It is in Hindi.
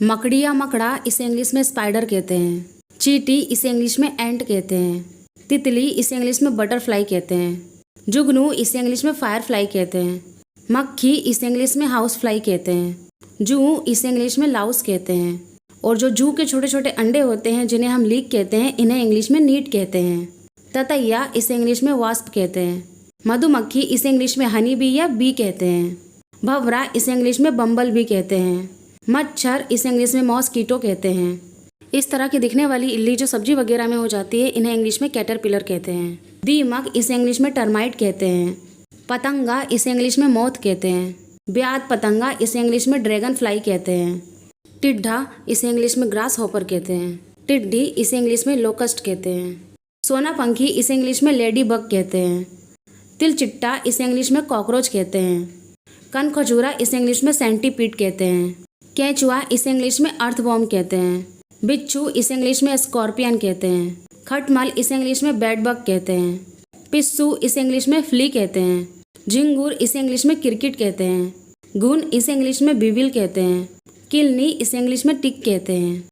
मकड़ी या मकड़ा इसे इंग्लिश में स्पाइडर कहते हैं। चींटी इसे इंग्लिश में एंट कहते हैं। तितली इसे इंग्लिश में बटरफ्लाई कहते हैं। जुगनू इसे इंग्लिश में फायरफ्लाई कहते हैं। मक्खी इसे इंग्लिश में हाउस फ्लाई कहते हैं। जू इसे इंग्लिश में लाउस कहते हैं। और जो जू के छोटे छोटे अंडे होते हैं जिन्हें हम लीक कहते हैं, इन्हें इंग्लिश में नीट कहते हैं। ततैया इसे इंग्लिश में वास्प कहते हैं। मधुमक्खी इसे इंग्लिश में हनी बी या बी कहते हैं। भंवरा इसे इंग्लिश में बम्बल बी कहते हैं। मच्छर इसे इंग्लिश में मॉस्कीटो कहते हैं। इस तरह की दिखने वाली इल्ली जो सब्जी वगैरह में हो जाती है, इन्हें इंग्लिश में कैटरपिलर कहते हैं। दीमक इसे इंग्लिश में टर्माइट कहते हैं। पतंगा इसे इंग्लिश में मोथ कहते हैं। ब्यात पतंगा इसे इंग्लिश में ड्रैगन फ्लाई कहते हैं। टिड्ढा इसे इंग्लिश में ग्रास हॉपर कहते हैं। टिड्डी इसे इंग्लिश में लोकस्ट कहते हैं। सोना पंखी इसे इंग्लिश में लेडी बग कहते हैं। तिलचिट्टा इसे इंग्लिश में कॉकरोच कहते हैं। कनखजूरा इसे इंग्लिश में सेंटीपीड कहते हैं। केंचुआ इसे इंग्लिश में अर्थवॉर्म कहते हैं। बिच्छू इसे इंग्लिश में स्कॉर्पियन कहते हैं। खटमल इसे इंग्लिश में बेड बग कहते हैं। पिस्सू इसे इंग्लिश में फ्ली कहते हैं। झिंगुर इसे इंग्लिश में क्रिकेट कहते हैं। घुन इसे इंग्लिश में बीविल कहते हैं। किलनी इसे इंग्लिश में टिक कहते हैं।